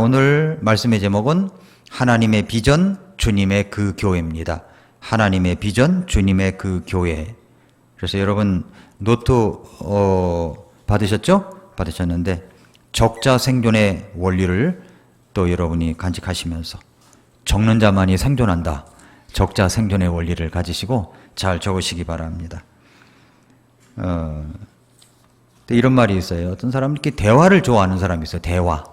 오늘 말씀의 제목은 하나님의 비전, 주님의 그 교회입니다. 하나님의 비전, 주님의 그 교회. 그래서 여러분 노트 받으셨죠? 받으셨는데 적자 생존의 원리를 또 여러분이 간직하시면서 적는 자만이 생존한다. 적자 생존의 원리를 가지시고 잘 적으시기 바랍니다. 이런 말이 있어요. 어떤 사람은 이렇게 대화를 좋아하는 사람이 있어요. 대화.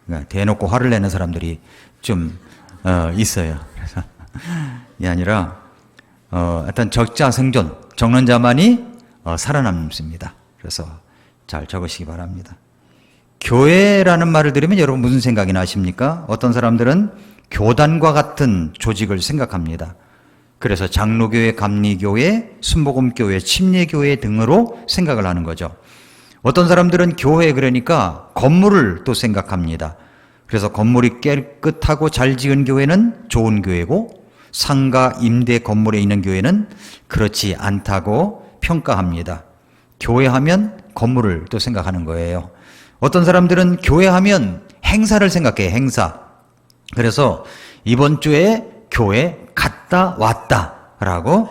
그러니까 대놓고 화를 내는 사람들이 좀 있어요. 그래서 이게 아니라 일단 적자 생존, 적는 자만이 살아남습니다. 그래서 잘 적으시기 바랍니다. 교회라는 말을 들으면 여러분 무슨 생각이 나십니까? 어떤 사람들은 교단과 같은 조직을 생각합니다. 그래서 장로교회, 감리교회, 순복음교회, 침례교회 등으로 생각을 하는 거죠. 어떤 사람들은 교회 그러니까 건물을 또 생각합니다. 그래서 건물이 깨끗하고 잘 지은 교회는 좋은 교회고 상가, 임대 건물에 있는 교회는 그렇지 않다고 평가합니다. 교회하면 건물을 또 생각하는 거예요. 어떤 사람들은 교회하면 행사를 생각해요. 행사. 그래서 이번 주에 교회 갔다 왔다라고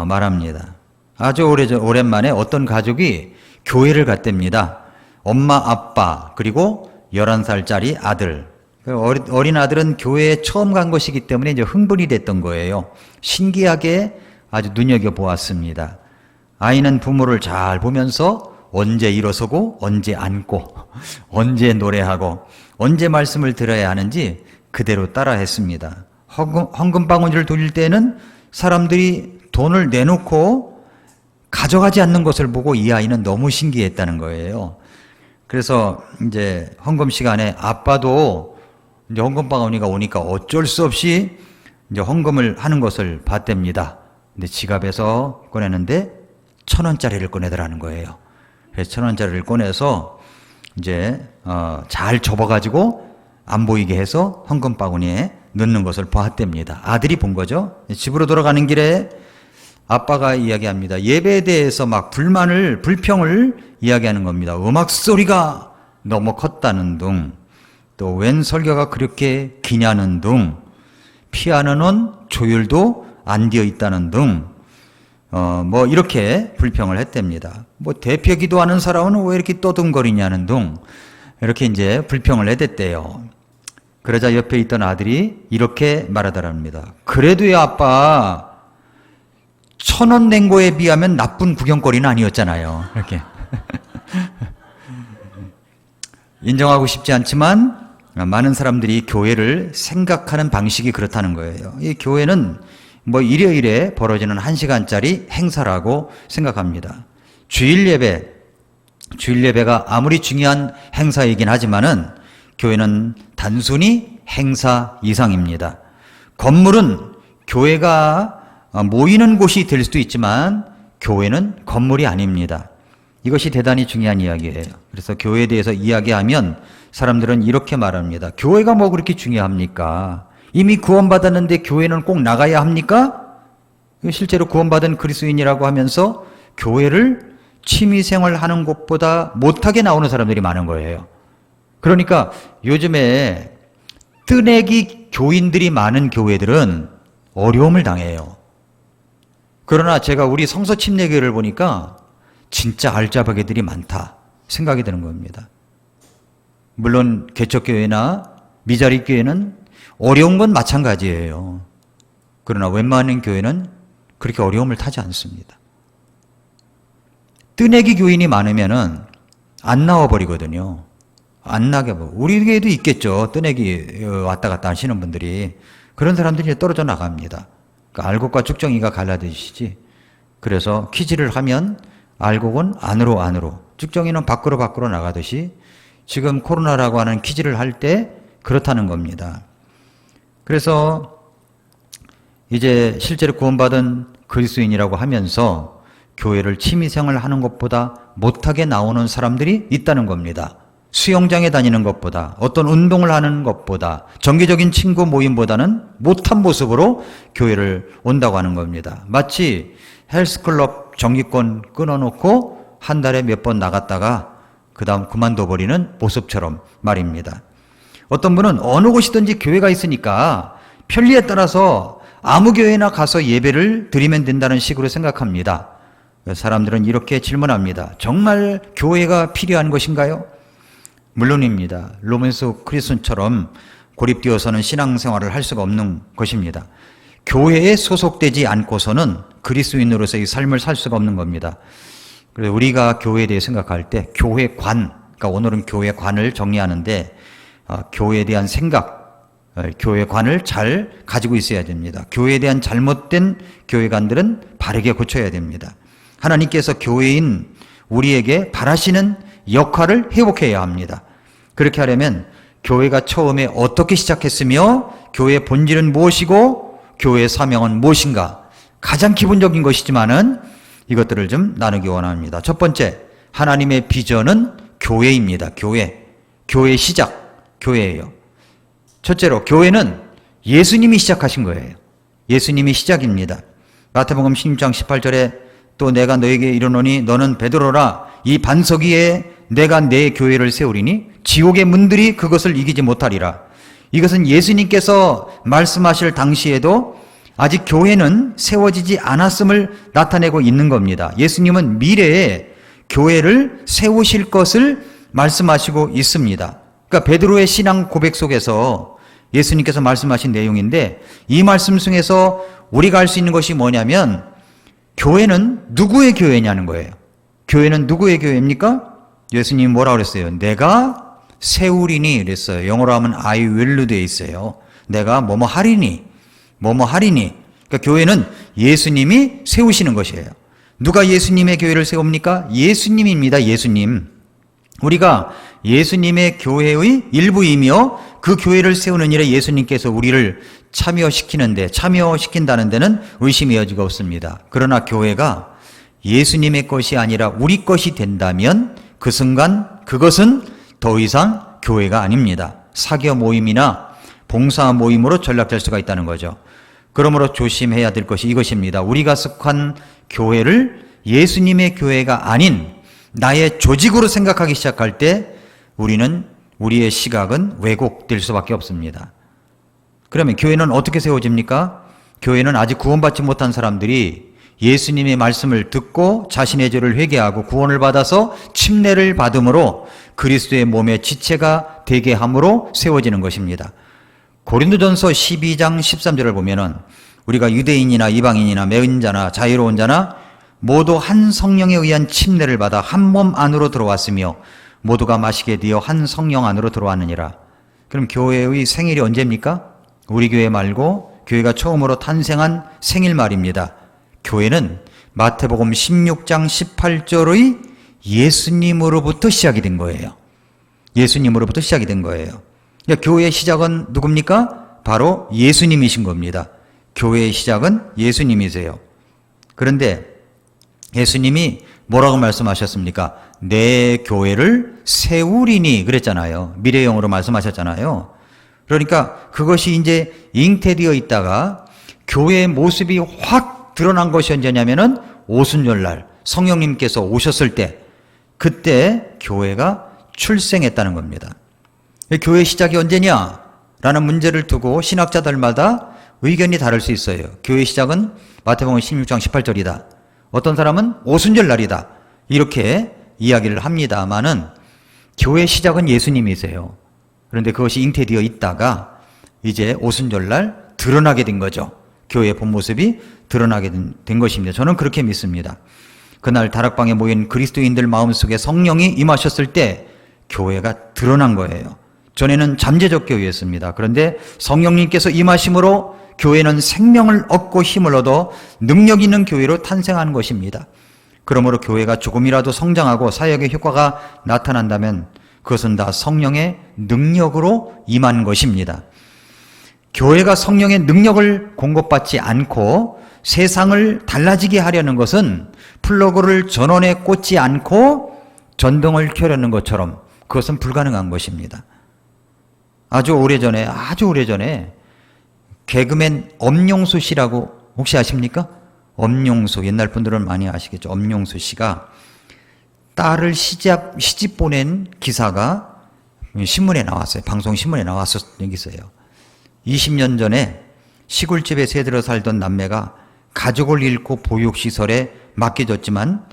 말합니다. 아주 오랜만에 어떤 가족이 교회를 갔답니다. 엄마, 아빠, 그리고 11살짜리 아들. 어린 아들은 교회에 처음 간 것이기 때문에 이제 흥분이 됐던 거예요. 신기하게 아주 눈여겨보았습니다. 아이는 부모를 잘 보면서 언제 일어서고, 언제 앉고, 언제 노래하고, 언제 말씀을 들어야 하는지 그대로 따라 했습니다. 헌금방울을 돌릴 때는 사람들이 돈을 내놓고 가져가지 않는 것을 보고 이 아이는 너무 신기했다는 거예요. 그래서 이제 헌금 시간에 아빠도 이제 헌금방울이가 오니까 어쩔 수 없이 이제 헌금을 하는 것을 봤답니다. 근데 지갑에서 꺼내는데 1,000원짜리를 꺼내더라는 거예요. 그래서 1,000원짜리를 꺼내서 이제 잘 접어가지고 안 보이게 해서 헌금바구니에 넣는 것을 봤답니다. 아들이 본 거죠. 집으로 돌아가는 길에 아빠가 이야기합니다. 예배에 대해서 막 불평을 이야기하는 겁니다. 음악 소리가 너무 컸다는 둥, 또 웬 설교가 그렇게 기냐는 둥, 피아노는 조율도 안 되어 있다는 둥, 뭐 이렇게 불평을 했답니다. 뭐 대표 기도하는 사람은 왜 이렇게 떠듬거리냐는 둥, 이렇게 이제 불평을 해댔대요. 그러자 옆에 있던 아들이 이렇게 말하더랍니다. 그래도요 아빠, 1,000원 낸 거에 비하면 나쁜 구경거리는 아니었잖아요. 이렇게 인정하고 싶지 않지만 많은 사람들이 교회를 생각하는 방식이 그렇다는 거예요. 이 교회는 뭐 일요일에 벌어지는 1시간짜리 행사라고 생각합니다. 주일 예배가 아무리 중요한 행사이긴 하지만은 교회는 단순히 행사 이상입니다. 건물은 교회가 모이는 곳이 될 수도 있지만 교회는 건물이 아닙니다. 이것이 대단히 중요한 이야기예요. 그래서 교회에 대해서 이야기하면 사람들은 이렇게 말합니다. 교회가 뭐 그렇게 중요합니까? 이미 구원받았는데 교회는 꼭 나가야 합니까? 실제로 구원받은 그리스도인이라고 하면서 교회를 취미생활하는 것보다 못하게 나오는 사람들이 많은 거예요. 그러니까 요즘에 뜨내기 교인들이 많은 교회들은 어려움을 당해요. 그러나 제가 우리 성서 침례교회를 보니까 진짜 알짜배기들이 많다 생각이 드는 겁니다. 물론 개척교회나 미자립교회는 어려운 건 마찬가지예요. 그러나 웬만한 교회는 그렇게 어려움을 타지 않습니다. 뜨내기 교인이 많으면은 안 나와버리거든요. 안 나게 우리 교회도 있겠죠. 뜨내기 왔다 갔다 하시는 분들이. 그런 사람들이 떨어져 나갑니다. 그러니까 알곡과 쭉정이가 갈라지시지. 그래서 퀴즈를 하면 알곡은 안으로, 쭉정이는 밖으로 나가듯이 지금 코로나라고 하는 퀴즈를 할 때 그렇다는 겁니다. 그래서 이제 실제로 구원받은 그리스도인이라고 하면서 교회를 취미생활을 하는 것보다 못하게 나오는 사람들이 있다는 겁니다. 수영장에 다니는 것보다, 어떤 운동을 하는 것보다, 정기적인 친구 모임보다는 못한 모습으로 교회를 온다고 하는 겁니다. 마치 헬스클럽 정기권 끊어놓고 한 달에 몇 번 나갔다가 그 다음 그만둬버리는 모습처럼 말입니다. 어떤 분은 어느 곳이든지 교회가 있으니까 편리에 따라서 아무 교회나 가서 예배를 드리면 된다는 식으로 생각합니다. 사람들은 이렇게 질문합니다. 정말 교회가 필요한 것인가요? 물론입니다. 로맨스 크리스천처럼 고립되어서는 신앙생활을 할 수가 없는 것입니다. 교회에 소속되지 않고서는 그리스도인으로서의 삶을 살 수가 없는 겁니다. 그래서 우리가 교회에 대해 생각할 때 교회관, 그러니까 오늘은 교회관을 정리하는데 교회에 대한 생각, 교회관을 잘 가지고 있어야 됩니다. 교회에 대한 잘못된 교회관들은 바르게 고쳐야 됩니다. 하나님께서 교회인 우리에게 바라시는 역할을 회복해야 합니다. 그렇게 하려면 교회가 처음에 어떻게 시작했으며 교회의 본질은 무엇이고 교회의 사명은 무엇인가, 가장 기본적인 것이지만은 이것들을 좀 나누기 원합니다. 첫 번째, 하나님의 비전은 교회입니다. 교회의 시작, 교회예요. 첫째로 교회는 예수님이 시작하신 거예요. 예수님이 시작입니다. 마태복음 16장 18절에 또 내가 너에게 이르노니 너는 베드로라, 이 반석 위에 내가 내 교회를 세우리니 지옥의 문들이 그것을 이기지 못하리라. 이것은 예수님께서 말씀하실 당시에도 아직 교회는 세워지지 않았음을 나타내고 있는 겁니다. 예수님은 미래에 교회를 세우실 것을 말씀하시고 있습니다. 그러니까 베드로의 신앙 고백 속에서 예수님께서 말씀하신 내용인데, 이 말씀 중에서 우리가 알 수 있는 것이 뭐냐면 교회는 누구의 교회냐는 거예요. 교회는 누구의 교회입니까? 예수님이 뭐라고 그랬어요? 내가 세우리니 그랬어요. 영어로 하면 I will 되어 있어요. 내가 뭐뭐 하리니. 그러니까 교회는 예수님이 세우시는 것이에요. 누가 예수님의 교회를 세웁니까? 예수님입니다. 예수님. 우리가 예수님의 교회의 일부이며 그 교회를 세우는 일에 예수님께서 우리를 참여시킨다는 데는 의심의 여지가 없습니다. 그러나 교회가 예수님의 것이 아니라 우리 것이 된다면 그 순간 그것은 더 이상 교회가 아닙니다. 사교 모임이나 봉사 모임으로 전락될 수가 있다는 거죠. 그러므로 조심해야 될 것이 이것입니다. 우리가 속한 교회를 예수님의 교회가 아닌 나의 조직으로 생각하기 시작할 때 우리의 시각은 왜곡될 수밖에 없습니다. 그러면 교회는 어떻게 세워집니까? 교회는 아직 구원받지 못한 사람들이 예수님의 말씀을 듣고 자신의 죄를 회개하고 구원을 받아서 침례를 받음으로 그리스도의 몸의 지체가 되게 함으로 세워지는 것입니다. 고린도전서 12장 13절을 보면은 우리가 유대인이나 이방인이나 매은 자나 자유로운 자나 모두 한 성령에 의한 침례를 받아 한 몸 안으로 들어왔으며 모두가 마시게 되어 한 성령 안으로 들어왔느니라. 그럼 교회의 생일이 언제입니까? 우리 교회 말고 교회가 처음으로 탄생한 생일 말입니다. 교회는 마태복음 16장 18절의 예수님으로부터 시작이 된 거예요. 예수님으로부터 시작이 된 거예요. 그러니까 교회의 시작은 누굽니까? 바로 예수님이신 겁니다. 교회의 시작은 예수님이세요. 그런데 예수님이 뭐라고 말씀하셨습니까? 내 교회를 세우리니 그랬잖아요. 미래형으로 말씀하셨잖아요. 그러니까 그것이 이제 잉태되어 있다가 교회의 모습이 확 드러난 것이 언제냐면은 오순절날 성령님께서 오셨을 때, 그때 교회가 출생했다는 겁니다. 교회 시작이 언제냐? 라는 문제를 두고 신학자들마다 의견이 다를 수 있어요. 교회 시작은 마태복음 16장 18절이다. 어떤 사람은 오순절날이다. 이렇게 이야기를 합니다마는 교회 시작은 예수님이세요. 그런데 그것이 잉태되어 있다가 이제 오순절날 드러나게 된 거죠. 교회의 본 모습이 드러나게 된 것입니다. 저는 그렇게 믿습니다. 그날 다락방에 모인 그리스도인들 마음속에 성령이 임하셨을 때 교회가 드러난 거예요. 전에는 잠재적 교회였습니다. 그런데 성령님께서 임하심으로 교회는 생명을 얻고 힘을 얻어 능력 있는 교회로 탄생하는 것입니다. 그러므로 교회가 조금이라도 성장하고 사역의 효과가 나타난다면 그것은 다 성령의 능력으로 임한 것입니다. 교회가 성령의 능력을 공급받지 않고 세상을 달라지게 하려는 것은 플러그를 전원에 꽂지 않고 전등을 켜려는 것처럼 그것은 불가능한 것입니다. 아주 오래전에 개그맨 엄용수 씨라고 혹시 아십니까? 엄용수, 옛날 분들은 많이 아시겠죠. 엄용수 씨가 딸을 시집 보낸 기사가 신문에 나왔어요. 방송 신문에 나왔어요. 20년 전에 시골집에 새들어 살던 남매가 가족을 잃고 보육시설에 맡겨졌지만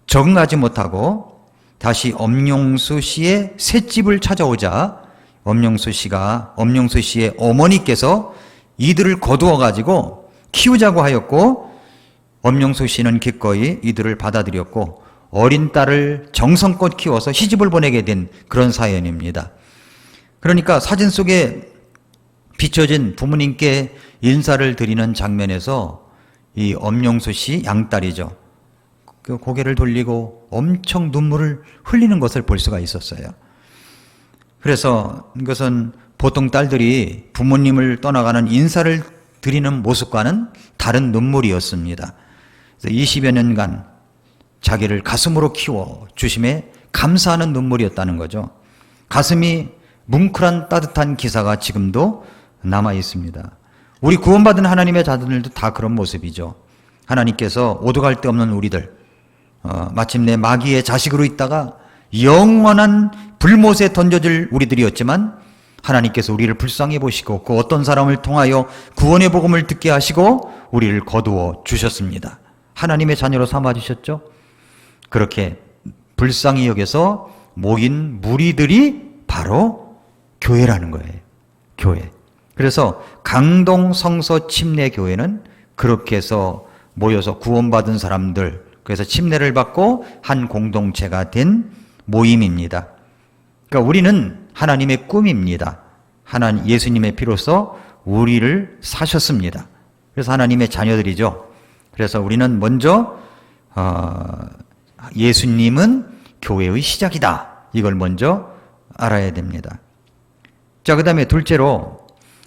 적응하지 못하고 다시 엄룡수 씨의 셋집을 찾아오자 엄룡수 씨의 어머니께서 이들을 거두어 가지고 키우자고 하였고, 엄룡수 씨는 기꺼이 이들을 받아들였고 어린 딸을 정성껏 키워서 시집을 보내게 된 그런 사연입니다. 그러니까 사진 속에 비춰진 부모님께 인사를 드리는 장면에서 이 엄룡수 씨 양딸이죠, 그 고개를 돌리고 엄청 눈물을 흘리는 것을 볼 수가 있었어요. 그래서 이것은 보통 딸들이 부모님을 떠나가는 인사를 드리는 모습과는 다른 눈물이었습니다. 20여 년간 자기를 가슴으로 키워 주심에 감사하는 눈물이었다는 거죠. 가슴이 뭉클한 따뜻한 기사가 지금도 남아 있습니다. 우리 구원받은 하나님의 자들도 다 그런 모습이죠. 하나님께서 오도갈 데 없는 우리들, 마침내 마귀의 자식으로 있다가 영원한 불못에 던져질 우리들이었지만 하나님께서 우리를 불쌍히 보시고 그 어떤 사람을 통하여 구원의 복음을 듣게 하시고 우리를 거두어 주셨습니다. 하나님의 자녀로 삼아주셨죠. 그렇게 불쌍히 여겨서 모인 무리들이 바로 교회라는 거예요. 교회. 그래서 강동 성서 침례교회는 그렇게 해서 모여서 구원받은 사람들, 그래서 침례를 받고 한 공동체가 된 모임입니다. 그러니까 우리는 하나님의 꿈입니다. 하나님 예수님의 피로써 우리를 사셨습니다. 그래서 하나님의 자녀들이죠. 그래서 우리는 먼저 예수님은 교회의 시작이다, 이걸 먼저 알아야 됩니다. 자, 그 다음에 둘째로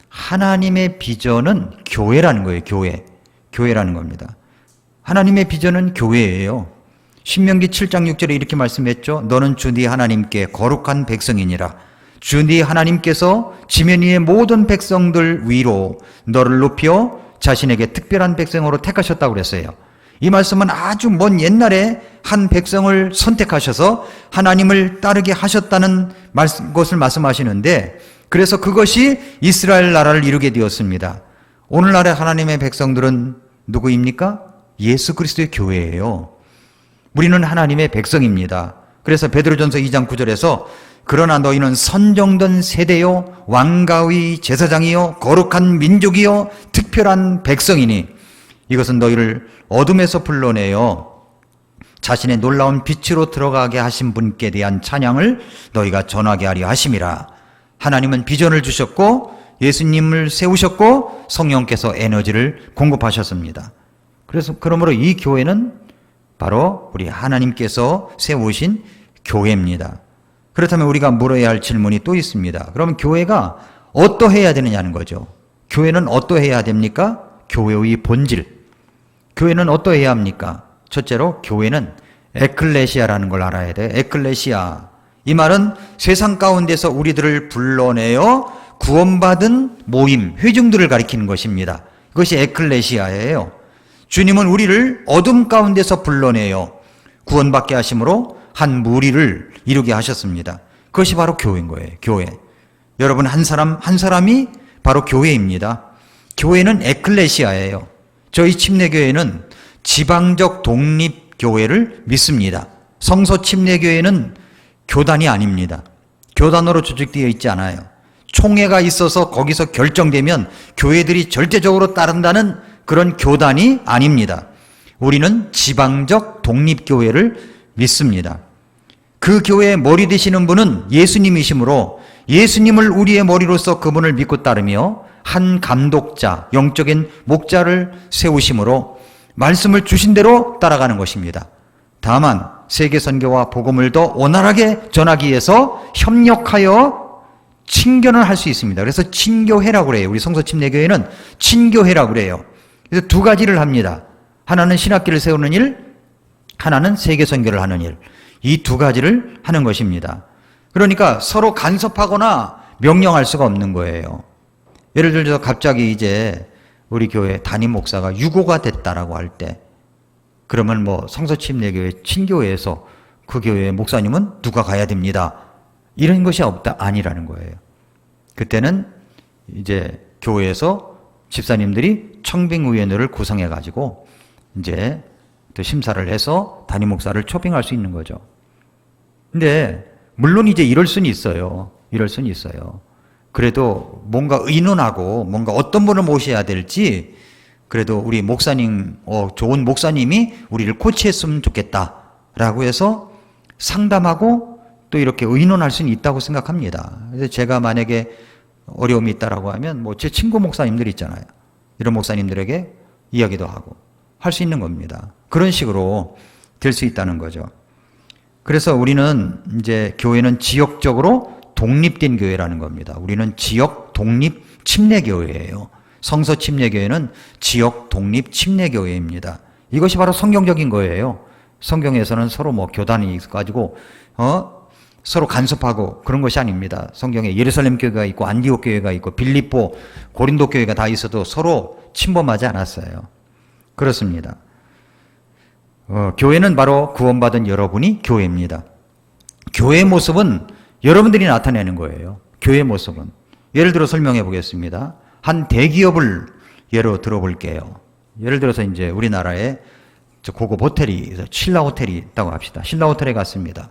하나님의 비전은 교회라는 거예요. 교회라는 겁니다. 하나님의 비전은 교회예요. 신명기 7장 6절에 이렇게 말씀했죠. 너는 주 네 하나님께 거룩한 백성이니라. 주 네 하나님께서 지면 위의 모든 백성들 위로 너를 높여 자신에게 특별한 백성으로 택하셨다고 그랬어요. 이 말씀은 아주 먼 옛날에 한 백성을 선택하셔서 하나님을 따르게 하셨다는 것을 말씀하시는데, 그래서 그것이 이스라엘 나라를 이루게 되었습니다. 오늘날의 하나님의 백성들은 누구입니까? 예수 그리스도의 교회예요. 우리는 하나님의 백성입니다. 그래서 베드로전서 2장 9절에서 그러나 너희는 선정된 세대요 왕가의 제사장이요 거룩한 민족이요 특별한 백성이니 이것은 너희를 어둠에서 불러내어 자신의 놀라운 빛으로 들어가게 하신 분께 대한 찬양을 너희가 전하게 하려 하심이라. 하나님은 비전을 주셨고 예수님을 세우셨고 성령께서 에너지를 공급하셨습니다. 그래서 그러므로 이 교회는 바로 우리 하나님께서 세우신 교회입니다. 그렇다면 우리가 물어야 할 질문이 또 있습니다. 그러면 교회가 어떠해야 되느냐는 거죠. 교회는 어떠해야 됩니까? 교회의 본질. 교회는 어떠해야 합니까? 첫째로 교회는 에클레시아라는 걸 알아야 돼요. 에클레시아. 이 말은 세상 가운데서 우리들을 불러내어 구원받은 모임, 회중들을 가리키는 것입니다. 그것이 에클레시아예요. 주님은 우리를 어둠 가운데서 불러내어 구원받게 하심으로 한 무리를 이루게 하셨습니다. 그것이 바로 교회인 거예요. 교회. 여러분 한 사람이 바로 교회입니다. 교회는 에클레시아예요. 저희 침례교회는 지방적 독립교회를 믿습니다. 성서 침례교회는 교단이 아닙니다. 교단으로 조직되어 있지 않아요. 총회가 있어서 거기서 결정되면 교회들이 절대적으로 따른다는 그런 교단이 아닙니다. 우리는 지방적 독립교회를 믿습니다. 그 교회의 머리 되시는 분은 예수님이시므로 예수님을 우리의 머리로서 그분을 믿고 따르며 한 감독자, 영적인 목자를 세우심으로 말씀을 주신 대로 따라가는 것입니다. 다만 세계 선교와 복음을 더 원활하게 전하기 위해서 협력하여 친교는 할 수 있습니다. 그래서 친교회라고 그래요. 우리 성서침례교회는 친교회라고 그래요. 그래서 두 가지를 합니다. 하나는 신학기를 세우는 일, 하나는 세계 선교를 하는 일. 이 두 가지를 하는 것입니다. 그러니까 서로 간섭하거나 명령할 수가 없는 거예요. 예를 들어서 갑자기 이제 우리 교회 담임 목사가 유고가 됐다라고 할 때, 그러면 뭐 성서침례교회 친교회에서 그 교회의 목사님은 누가 가야 됩니다. 이런 것이 없다. 아니라는 거예요. 그때는 이제 교회에서 집사님들이 청빙위원회를 구성해가지고 이제 또 심사를 해서 담임 목사를 초빙할 수 있는 거죠. 근데 물론 이제 이럴 수는 있어요. 이럴 수는 있어요. 그래도 뭔가 의논하고 뭔가 어떤 분을 모셔야 될지 그래도 우리 목사님, 좋은 목사님이 우리를 코치했으면 좋겠다라고 해서 상담하고 또 이렇게 의논할 수는 있다고 생각합니다. 그래서 제가 만약에 어려움이 있다라고 하면 뭐 제 친구 목사님들 있잖아요. 이런 목사님들에게 이야기도 하고 할 수 있는 겁니다. 그런 식으로 될 수 있다는 거죠. 그래서 우리는 이제 교회는 지역적으로 독립된 교회라는 겁니다. 우리는 지역 독립 침례 교회예요. 성서 침례 교회는 지역 독립 침례 교회입니다. 이것이 바로 성경적인 거예요. 성경에서는 서로 뭐 교단이 있어가지고 서로 간섭하고 그런 것이 아닙니다. 성경에 예루살렘 교회가 있고 안디옥 교회가 있고 빌립보, 고린도 교회가 다 있어도 서로 침범하지 않았어요. 그렇습니다. 교회는 바로 구원받은 여러분이 교회입니다. 교회의 모습은 여러분들이 나타내는 거예요. 교회의 모습은. 예를 들어 설명해 보겠습니다. 한 대기업을 예로 들어볼게요. 예를 들어서 이제 우리나라에 고급 호텔이, 신라 호텔이 있다고 합시다. 신라 호텔에 갔습니다.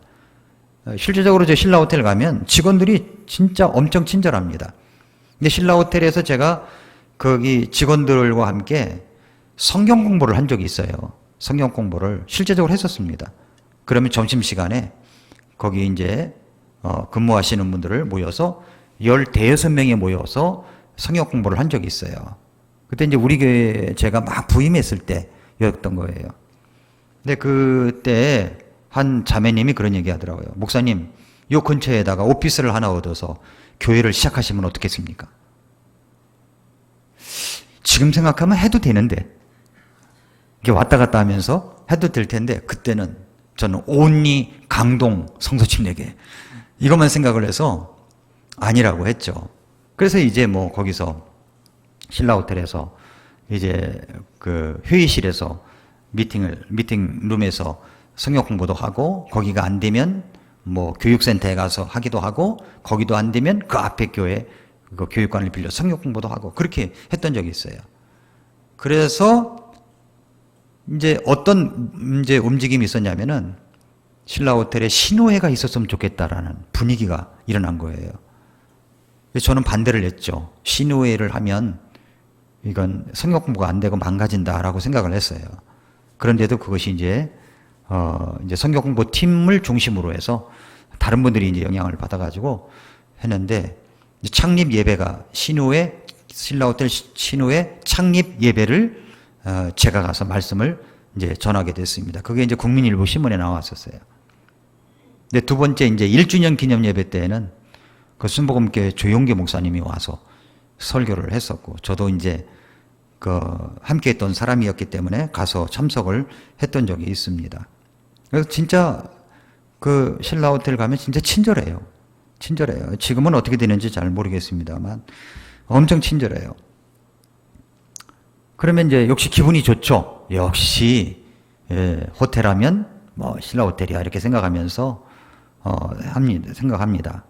실제적으로 저 신라 호텔 가면 직원들이 진짜 엄청 친절합니다. 근데 신라 호텔에서 제가 거기 직원들과 함께 성경 공부를 한 적이 있어요. 성경 공부를 실제적으로 했었습니다. 그러면 점심시간에 거기 이제 근무하시는 분들을 모여서 16명이 모여서 성경 공부를 한 적이 있어요. 그때 이제 우리 교회에 제가 막 부임했을 때였던 거예요. 근데 그때 한 자매님이 그런 얘기 하더라고요. 목사님, 요 근처에다가 오피스를 하나 얻어서 교회를 시작하시면 어떻겠습니까? 지금 생각하면 해도 되는데, 이게 왔다 갔다 하면서 해도 될 텐데, 그때는 저는 온리 강동 성서침례교회 이것만 생각을 해서 아니라고 했죠. 그래서 이제 뭐 거기서 신라 호텔에서 이제 그 회의실에서 미팅룸에서 성경 공부도 하고, 거기가 안 되면 뭐 교육센터에 가서 하기도 하고, 거기도 안 되면 그 앞에 교회 그 교육관을 빌려 성경 공부도 하고, 그렇게 했던 적이 있어요. 그래서 이제 어떤 이제 움직임이 있었냐면은 신라 호텔에 신우회가 있었으면 좋겠다라는 분위기가 일어난 거예요. 저는 반대를 했죠. 신우회를 하면 이건 성경 공부가 안 되고 망가진다라고 생각을 했어요. 그런데도 그것이 이제 성경 공부 팀을 중심으로 해서 다른 분들이 이제 영향을 받아가지고 했는데, 창립 예배가 신우회, 신라 호텔 신우회 창립 예배를 제가 가서 말씀을 이제 전하게 됐습니다. 그게 이제 국민일보 신문에 나왔었어요. 근데 두 번째 이제 1주년 기념 예배 때에는 그 순복음교회 조용기 목사님이 와서 설교를 했었고, 저도 이제 그 함께 했던 사람이었기 때문에 가서 참석을 했던 적이 있습니다. 그래서 진짜 그 신라 호텔 가면 진짜 친절해요. 친절해요. 지금은 어떻게 되는지 잘 모르겠습니다만 엄청 친절해요. 그러면 이제 역시 기분이 좋죠. 역시 호텔 하면 뭐 신라 호텔이야 이렇게 생각하면서 생각합니다.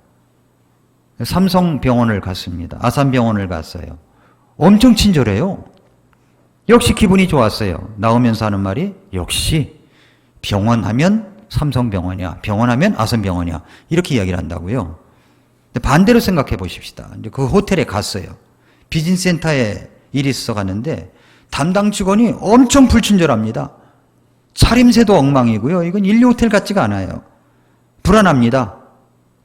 삼성병원을 갔습니다. 아산병원을 갔어요. 엄청 친절해요. 역시 기분이 좋았어요. 나오면서 하는 말이 역시 병원하면 삼성병원이야, 병원하면 아산병원이야, 이렇게 이야기를 한다고요. 근데 반대로 생각해 보십시다. 이제 그 호텔에 갔어요. 비즈니스센터에 일이 있어 갔는데 담당 직원이 엄청 불친절합니다. 차림새도 엉망이고요. 이건 인류 호텔 같지가 않아요. 불안합니다.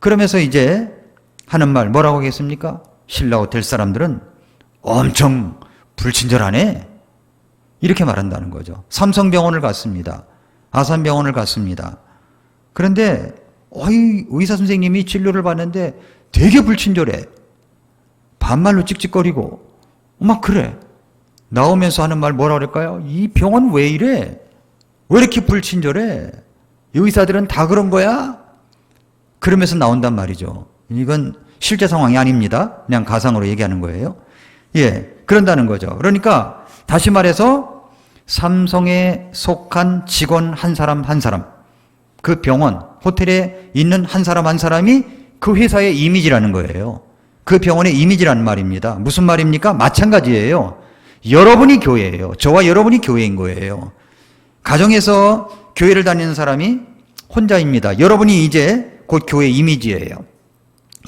그러면서 이제 하는 말 뭐라고 하겠습니까? 신라 호텔 사람들은 엄청 불친절하네, 이렇게 말한다는 거죠. 삼성병원을 갔습니다. 아산병원을 갔습니다. 그런데 의사 선생님이 진료를 받는데 되게 불친절해. 반말로 찍찍거리고 막 그래. 나오면서 하는 말 뭐라 그럴까요? 이 병원 왜 이래? 왜 이렇게 불친절해? 의사들은 다 그런 거야? 그러면서 나온단 말이죠. 이건 실제 상황이 아닙니다. 그냥 가상으로 얘기하는 거예요. 그런다는 거죠. 그러니까 다시 말해서 삼성에 속한 직원 한 사람 한 사람, 그 병원, 호텔에 있는 한 사람 한 사람이 그 회사의 이미지라는 거예요. 그 병원의 이미지라는 말입니다. 무슨 말입니까? 마찬가지예요. 여러분이 교회예요. 저와 여러분이 교회인 거예요. 가정에서 교회를 다니는 사람이 혼자입니다. 여러분이 이제 곧 교회 이미지예요.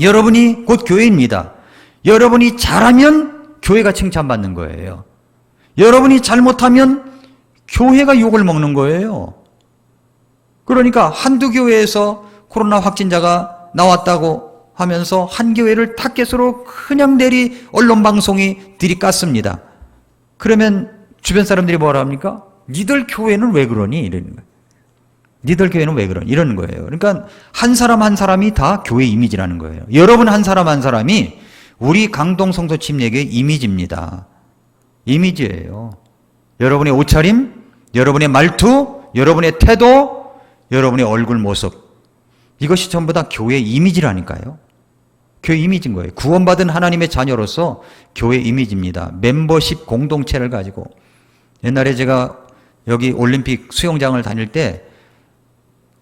여러분이 곧 교회입니다. 여러분이 잘하면 교회가 칭찬받는 거예요. 여러분이 잘못하면 교회가 욕을 먹는 거예요. 그러니까 한두 교회에서 코로나 확진자가 나왔다고 하면서 한 교회를 타겟으로 그냥 내리 언론방송이 들이깠습니다. 그러면 주변 사람들이 뭐라 합니까? 니들 교회는 왜 그러니? 이러는 거예요. 니들 교회는 왜 그러니? 이러는 거예요. 그러니까 한 사람 한 사람이 다 교회 이미지라는 거예요. 여러분 한 사람 한 사람이 우리 강동 성도 침례교회 이미지입니다. 이미지예요. 여러분의 옷차림, 여러분의 말투, 여러분의 태도, 여러분의 얼굴 모습, 이것이 전부 다 교회 이미지라니까요. 교회 이미지인 거예요. 구원받은 하나님의 자녀로서 교회 이미지입니다. 멤버십 공동체를 가지고. 옛날에 제가 여기 올림픽 수영장을 다닐 때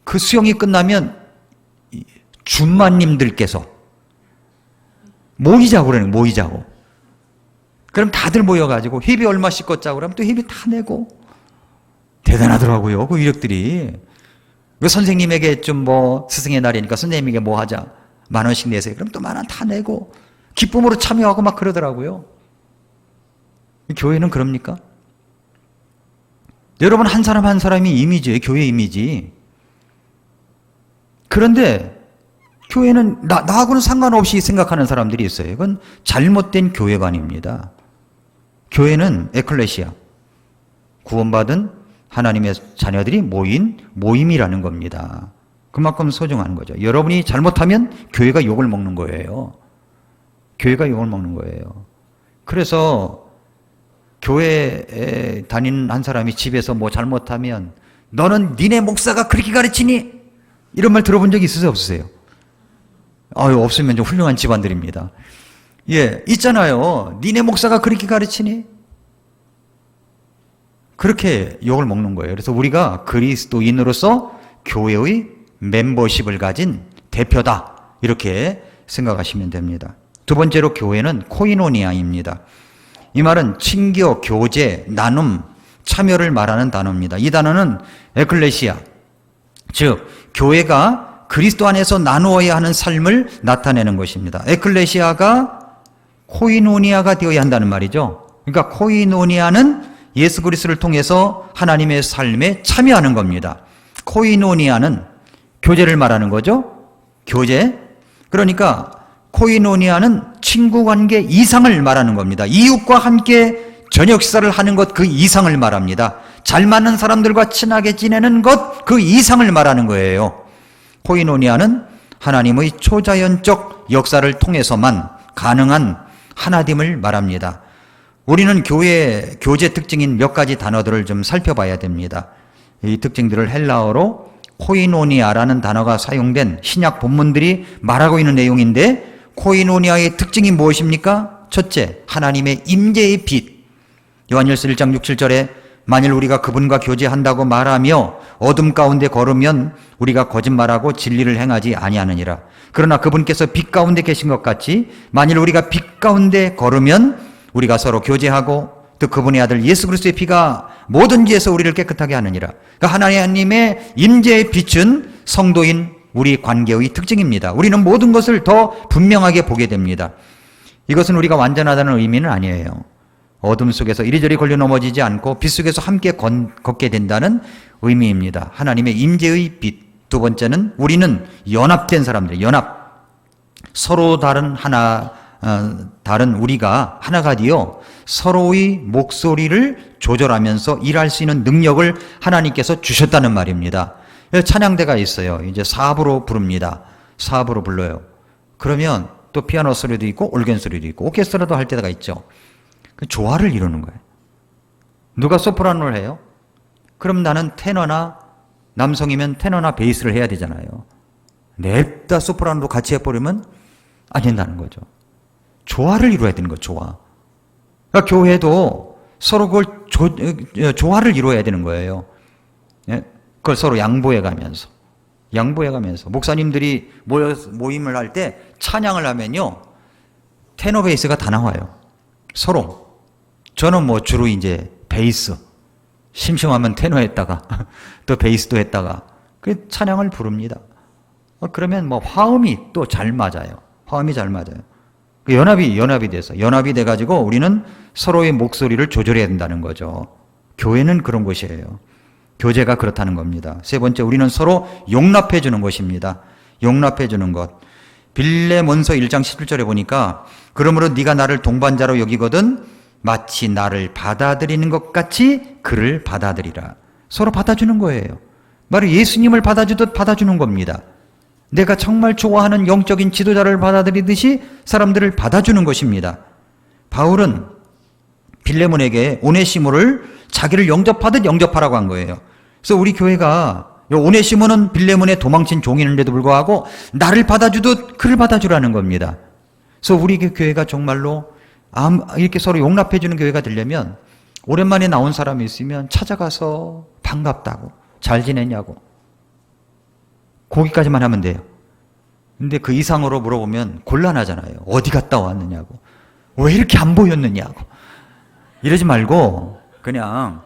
그 수영이 끝나면 준마님들께서 모이자고 그러는 거예요. 모이자고. 그럼 다들 모여가지고 회비 얼마씩 걷자고 그러면 또 회비 다 내고. 대단하더라고요. 그 이력들이. 그 선생님에게 좀 뭐 스승의 날이니까 선생님에게 뭐 하자. 10,000원씩 내세요. 그럼 또 10,000원 다 내고 기쁨으로 참여하고 막 그러더라고요. 교회는 그럽니까? 여러분 한 사람 한 사람이 이미지예요. 교회 이미지. 그런데 교회는 나하고는 상관없이 생각하는 사람들이 있어요. 이건 잘못된 교회관입니다. 교회는 에클레시아, 구원받은 하나님의 자녀들이 모인 모임이라는 겁니다. 그만큼 소중한 거죠. 여러분이 잘못하면 교회가 욕을 먹는 거예요. 교회가 욕을 먹는 거예요. 그래서 교회에 다니는 한 사람이 집에서 뭐 잘못하면 너는 니네 목사가 그렇게 가르치니? 이런 말 들어본 적 있으세요? 없으세요? 없으면 좀 훌륭한 집안들입니다. 예, 있잖아요. 니네 목사가 그렇게 가르치니? 그렇게 욕을 먹는 거예요. 그래서 우리가 그리스도인으로서 교회의 멤버십을 가진 대표다. 이렇게 생각하시면 됩니다. 두 번째로 교회는 코이노니아입니다. 이 말은 친교, 교제, 나눔, 참여를 말하는 단어입니다. 이 단어는 에클레시아, 즉 교회가 그리스도 안에서 나누어야 하는 삶을 나타내는 것입니다. 에클레시아가 코이노니아가 되어야 한다는 말이죠. 그러니까 코이노니아는 예수 그리스도를 통해서 하나님의 삶에 참여하는 겁니다. 코이노니아는 교제를 말하는 거죠. 교제. 그러니까 코이노니아는 친구 관계 이상을 말하는 겁니다. 이웃과 함께 저녁 식사를 하는 것 그 이상을 말합니다. 잘 맞는 사람들과 친하게 지내는 것 그 이상을 말하는 거예요. 코이노니아는 하나님의 초자연적 역사를 통해서만 가능한 하나됨을 말합니다. 우리는 교회 교제 특징인 몇 가지 단어들을 좀 살펴봐야 됩니다. 이 특징들을 헬라어로 코이노니아라는 단어가 사용된 신약 본문들이 말하고 있는 내용인데, 코이노니아의 특징이 무엇입니까? 첫째, 하나님의 임재의 빛. 요한일서 1장 6, 7절에 만일 우리가 그분과 교제한다고 말하며 어둠 가운데 걸으면 우리가 거짓말하고 진리를 행하지 아니하느니라. 그러나 그분께서 빛 가운데 계신 것 같이 만일 우리가 빛 가운데 걸으면 우리가 서로 교제하고 또 그분의 아들 예수 그리스도의 피가 모든 죄에서 우리를 깨끗하게 하느니라. 그러니까 하나님의 임재의 빛은 성도인 우리 관계의 특징입니다. 우리는 모든 것을 더 분명하게 보게 됩니다. 이것은 우리가 완전하다는 의미는 아니에요. 어둠 속에서 이리저리 걸려 넘어지지 않고 빛 속에서 함께 걷게 된다는 의미입니다. 하나님의 임재의 빛. 두 번째는 우리는 연합된 사람들, 연합. 서로 다른 우리가 하나가 되어 서로의 목소리를 조절하면서 일할 수 있는 능력을 하나님께서 주셨다는 말입니다. 찬양대가 있어요. 이제 사부로 부릅니다. 사부로 불러요. 그러면 또 피아노 소리도 있고 올겐 소리도 있고 오케스트라도 할 때가 있죠. 그 조화를 이루는 거예요. 누가 소프라노를 해요? 그럼 나는 테너나, 남성이면 테너나 베이스를 해야 되잖아요. 냅다 소프라노도 같이 해버리면 안 된다는 거죠. 조화를 이루어야 되는 거죠. 조화. 그러니까 교회도 서로 그걸 조화를 이루어야 되는 거예요. 예? 그걸 서로 양보해 가면서. 양보해가면서. 목사님들이 모임을 할 때 찬양을 하면요, 테너 베이스가 다 나와요. 서로. 저는 뭐 주로 이제 베이스, 심심하면 테너 했다가 또 베이스도 했다가 그 찬양을 부릅니다. 그러면 뭐 화음이 또 잘 맞아요. 화음이 잘 맞아요. 연합이 돼서, 연합이 돼가지고 우리는 서로의 목소리를 조절해야 된다는 거죠. 교회는 그런 것이에요. 교제가 그렇다는 겁니다. 세 번째, 우리는 서로 용납해 주는 것입니다. 용납해 주는 것. 빌레몬서 1장 11절에 보니까, 그러므로 네가 나를 동반자로 여기거든 마치 나를 받아들이는 것 같이 그를 받아들이라. 서로 받아주는 거예요. 바로 예수님을 받아주듯 받아주는 겁니다. 내가 정말 좋아하는 영적인 지도자를 받아들이듯이 사람들을 받아주는 것입니다. 바울은 빌레몬에게 오네시모를 자기를 영접하듯 영접하라고 한 거예요. 그래서 우리 교회가, 오네시모는 빌레몬의 도망친 종이는데도 불구하고 나를 받아주듯 그를 받아주라는 겁니다. 그래서 우리 교회가 정말로 이렇게 서로 용납해주는 교회가 되려면, 오랜만에 나온 사람이 있으면 찾아가서 반갑다고, 잘 지냈냐고, 거기까지만 하면 돼요. 근데 그 이상으로 물어보면 곤란하잖아요. 어디 갔다 왔느냐고, 왜 이렇게 안 보였느냐고. 이러지 말고 그냥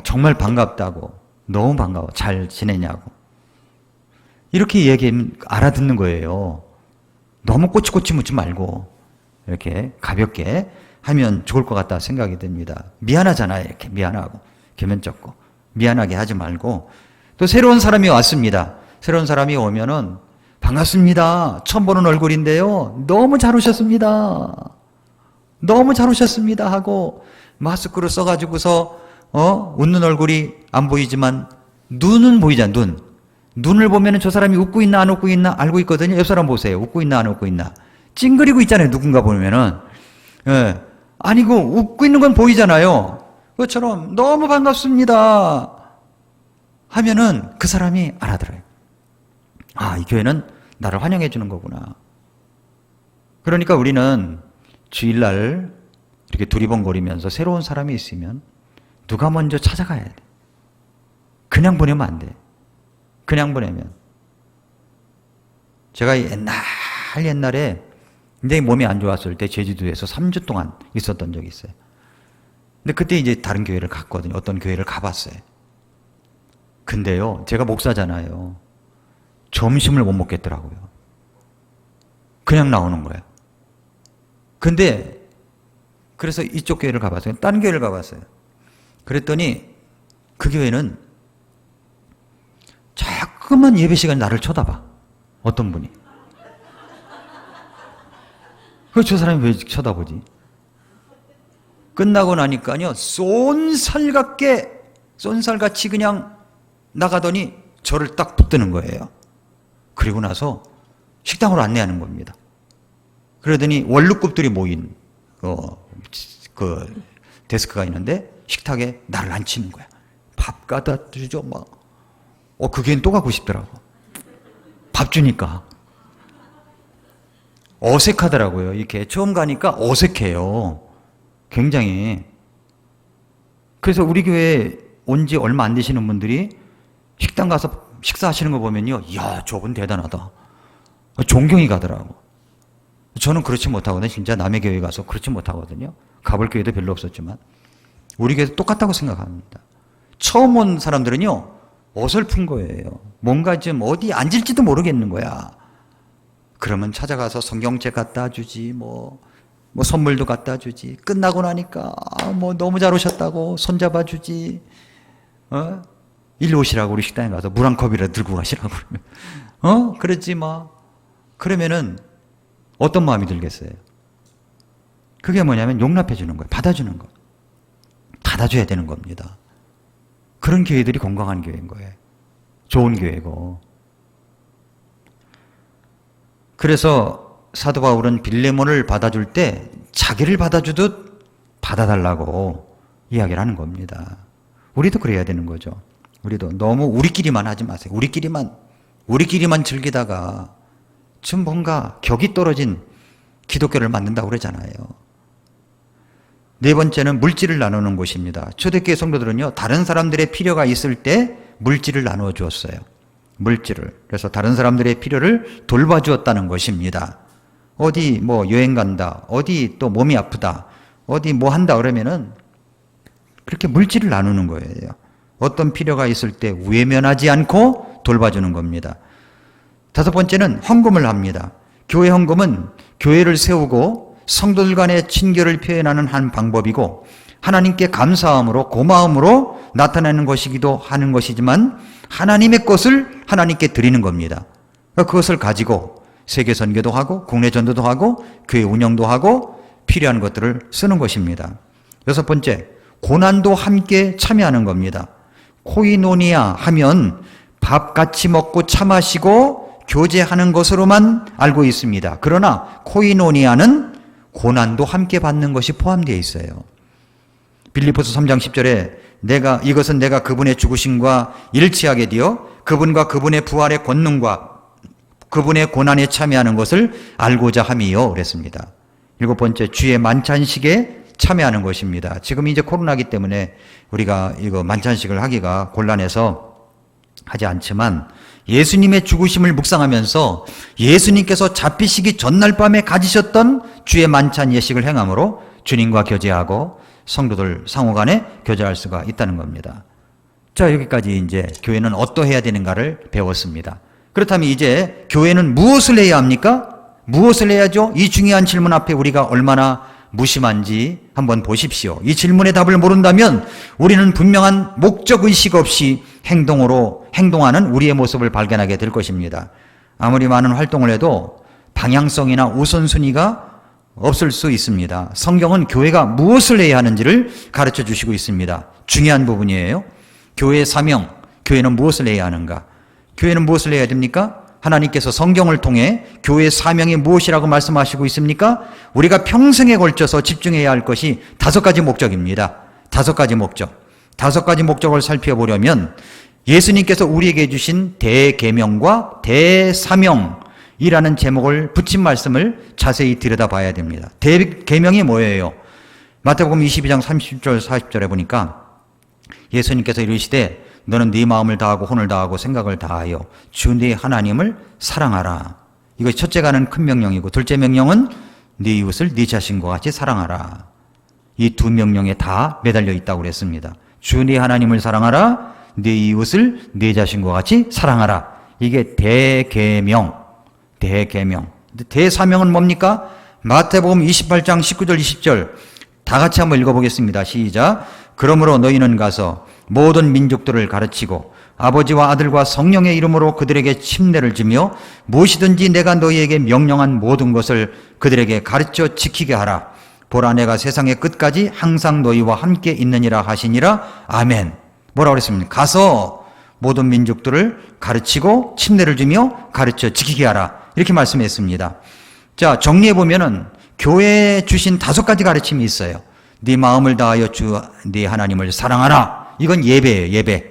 정말 반갑다고, 너무 반가워, 잘 지내냐고, 이렇게 얘기하면 알아듣는 거예요. 너무 꼬치꼬치 묻지 말고 이렇게 가볍게 하면 좋을 것 같다 생각이 듭니다. 미안하잖아요. 이렇게 미안하고 겸연쩍고 미안하게 하지 말고. 또 새로운 사람이 왔습니다. 새로운 사람이 오면은 반갑습니다, 처음 보는 얼굴인데요, 너무 잘 오셨습니다, 너무 잘 오셨습니다 하고 마스크를 써가지고서 웃는 얼굴이 안 보이지만 눈은 보이잖아. 눈을 보면은 저 사람이 웃고 있나 안 웃고 있나 알고 있거든요. 옆 사람 보세요. 웃고 있나 안 웃고 있나. 찡그리고 있잖아요. 누군가 보면은. 예. 아니고 웃고 있는 건 보이잖아요. 그것처럼 너무 반갑습니다 하면은 그 사람이 알아들어요. 아, 이 교회는 나를 환영해 주는 거구나. 그러니까 우리는 주일날 이렇게 두리번거리면서 새로운 사람이 있으면 누가 먼저 찾아가야 돼. 그냥 보내면 안 돼. 그냥 보내면. 제가 옛날에 굉장히 몸이 안 좋았을 때 제주도에서 3주 동안 있었던 적이 있어요. 근데 그때 이제 다른 교회를 갔거든요. 어떤 교회를 가봤어요. 근데요, 제가 목사잖아요. 점심을 못 먹겠더라고요. 그냥 나오는 거예요. 근데 그래서 이쪽 교회를 가봤어요. 딴 교회를 가봤어요. 그랬더니 그 교회는 자꾸만 예배 시간에 나를 쳐다봐. 어떤 분이. 저 사람이 왜 쳐다보지? 끝나고 나니까요, 쏜살같이 그냥 나가더니 저를 딱 붙드는 거예요. 그리고 나서 식당으로 안내하는 겁니다. 그러더니 원룸급들이 모인 그 데스크가 있는데 식탁에 나를 앉히는 거야. 밥 갖다 주죠, 막. 그 교회는 또 가고 싶더라고. 밥 주니까. 어색하더라고요. 이렇게 처음 가니까 어색해요. 굉장히. 그래서 우리 교회에 온 지 얼마 안 되시는 분들이 식당 가서 식사하시는 거 보면요, 이야, 저분 대단하다, 존경이 가더라고. 저는 그렇지 못하거든요. 진짜 남의 교회 가서 그렇지 못하거든요. 가볼 교회도 별로 없었지만 우리 교회도 똑같다고 생각합니다. 처음 온 사람들은요, 어설픈 거예요. 뭔가 좀 어디 앉을지도 모르겠는 거야. 그러면 찾아가서 성경책 갖다 주지, 뭐 선물도 갖다 주지. 끝나고 나니까 너무 잘 오셨다고 손잡아 주지. 일로 오시라고 우리 식당에 가서 물 한 컵이라도 들고 가시라고 그러면. 그러지 마. 그러면은 어떤 마음이 들겠어요? 그게 뭐냐면 용납해 주는 거예요. 받아주는 거. 받아줘야 되는 겁니다. 그런 교회들이 건강한 교회인 거예요. 좋은 교회고. 그래서 사도 바울은 빌레몬을 받아줄 때 자기를 받아주듯 받아달라고 이야기를 하는 겁니다. 우리도 그래야 되는 거죠. 우리도 너무 우리끼리만 하지 마세요. 우리끼리만 즐기다가 좀 뭔가 격이 떨어진 기독교를 만든다고 그러잖아요. 네 번째는 물질을 나누는 곳입니다. 초대교회 성도들은요, 다른 사람들의 필요가 있을 때 물질을 나누어 주었어요. 물질을. 그래서 다른 사람들의 필요를 돌봐주었다는 것입니다. 어디 뭐 여행 간다, 어디 또 몸이 아프다, 어디 뭐 한다 그러면은 그렇게 물질을 나누는 거예요. 어떤 필요가 있을 때 외면하지 않고 돌봐주는 겁니다. 다섯 번째는 헌금을 합니다. 교회 헌금은 교회를 세우고 성도들 간의 친교를 표현하는 한 방법이고 하나님께 감사함으로 고마움으로 나타내는 것이기도 하는 것이지만 하나님의 것을 하나님께 드리는 겁니다. 그것을 가지고 세계 선교도 하고 국내 전도도 하고 교회 운영도 하고 필요한 것들을 쓰는 것입니다. 여섯 번째, 고난도 함께 참여하는 겁니다. 코이노니아 하면 밥 같이 먹고 차 마시고 교제하는 것으로만 알고 있습니다. 그러나 코이노니아는 고난도 함께 받는 것이 포함되어 있어요. 빌립보서 3장 10절에 이것은 내가 그분의 죽으심과 일치하게 되어 그분과 그분의 부활의 권능과 그분의 고난에 참여하는 것을 알고자 함이요 그랬습니다. 일곱 번째, 주의 만찬식에 참여하는 것입니다. 지금 이제 코로나기 때문에 우리가 이거 만찬식을 하기가 곤란해서 하지 않지만 예수님의 죽으심을 묵상하면서 예수님께서 잡히시기 전날 밤에 가지셨던 주의 만찬 예식을 행함으로 주님과 교제하고 성도들 상호간에 교제할 수가 있다는 겁니다. 자, 여기까지 이제 교회는 어떠해야 되는가를 배웠습니다. 그렇다면 이제 교회는 무엇을 해야 합니까? 무엇을 해야죠? 이 중요한 질문 앞에 우리가 얼마나 무심한지 한번 보십시오. 이 질문의 답을 모른다면 우리는 분명한 목적의식 없이 행동하는 우리의 모습을 발견하게 될 것입니다. 아무리 많은 활동을 해도 방향성이나 우선순위가 없을 수 있습니다. 성경은 교회가 무엇을 해야 하는지를 가르쳐 주시고 있습니다. 중요한 부분이에요. 교회의 사명, 교회는 무엇을 해야 하는가? 교회는 무엇을 해야 됩니까? 하나님께서 성경을 통해 교회의 사명이 무엇이라고 말씀하시고 있습니까? 우리가 평생에 걸쳐서 집중해야 할 것이 5가지 목적입니다. 5가지 목적. 5가지 목적을 살펴보려면 예수님께서 우리에게 주신 대계명과 대사명이라는 제목을 붙인 말씀을 자세히 들여다봐야 됩니다. 대계명이 뭐예요? 마태복음 22장 30절 40절에 보니까 예수님께서 이르시되 너는 네 마음을 다하고 혼을 다하고 생각을 다하여 주 네 하나님을 사랑하라. 이것이 첫째가는 큰 명령이고 둘째 명령은 네 이웃을 네 자신과 같이 사랑하라. 이 두 명령에 다 매달려 있다고 그랬습니다. 주 네 하나님을 사랑하라. 네 이웃을 네 자신과 같이 사랑하라. 이게 대계명. 대사명은 뭡니까? 마태복음 28장 19절 20절 다 같이 한번 읽어보겠습니다. 시작. 그러므로 너희는 가서 모든 민족들을 가르치고 아버지와 아들과 성령의 이름으로 그들에게 침례를 주며 무엇이든지 내가 너희에게 명령한 모든 것을 그들에게 가르쳐 지키게 하라. 보라 내가 세상의 끝까지 항상 너희와 함께 있느니라 하시니라. 아멘. 뭐라고 그랬습니까? 가서 모든 민족들을 가르치고 침례를 주며 가르쳐 지키게 하라. 이렇게 말씀했습니다. 자, 정리해보면은 교회에 주신 5가지 가르침이 있어요. 네 마음을 다하여 주 네 하나님을 사랑하라. 이건 예배예요. 예배.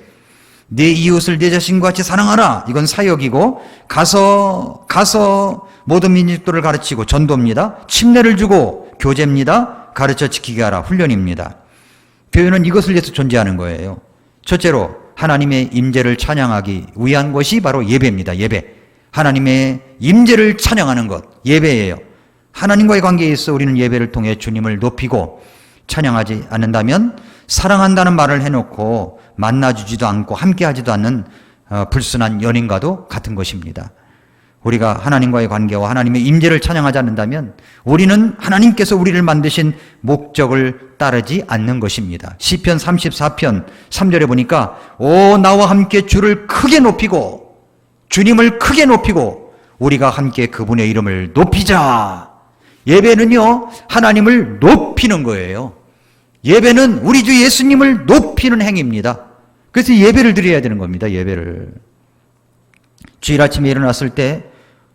네 이웃을 네 자신과 같이 사랑하라. 이건 사역이고 가서 모든 민족들을 가르치고 전도입니다. 침례를 주고 교제입니다. 가르쳐 지키게 하라. 훈련입니다. 교회는 이것을 위해서 존재하는 거예요. 첫째로 하나님의 임재를 찬양하기 위한 것이 바로 예배입니다. 예배. 하나님의 임재를 찬양하는 것. 예배예요. 하나님과의 관계에 있어 우리는 예배를 통해 주님을 높이고 찬양하지 않는다면 사랑한다는 말을 해놓고 만나주지도 않고 함께하지도 않는 불순한 연인과도 같은 것입니다. 우리가 하나님과의 관계와 하나님의 임재를 찬양하지 않는다면 우리는 하나님께서 우리를 만드신 목적을 따르지 않는 것입니다. 시편 34편 3절에 보니까 오 나와 함께 주를 크게 높이고 주님을 크게 높이고 우리가 함께 그분의 이름을 높이자. 예배는요 하나님을 높이는 거예요. 예배는 우리 주 예수님을 높이는 행위입니다. 그래서 예배를 드려야 되는 겁니다. 예배를. 주일 아침에 일어났을 때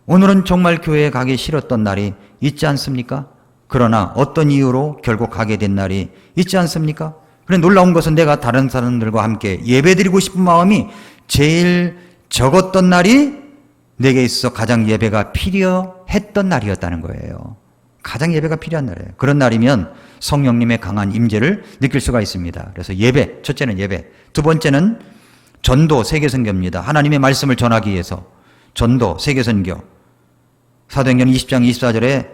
오늘은 정말 교회에 가기 싫었던 날이 있지 않습니까? 그러나 어떤 이유로 결국 가게 된 날이 있지 않습니까? 그런데 놀라운 것은 내가 다른 사람들과 함께 예배드리고 싶은 마음이 제일 적었던 날이 내게 있어서 가장 예배가 필요했던 날이었다는 거예요. 가장 예배가 필요한 날이에요. 그런 날이면 성령님의 강한 임재를 느낄 수가 있습니다. 그래서 예배, 첫째는 예배. 두 번째는 전도 세계선교입니다. 하나님의 말씀을 전하기 위해서 전도 세계선교. 사도행전 20장 24절에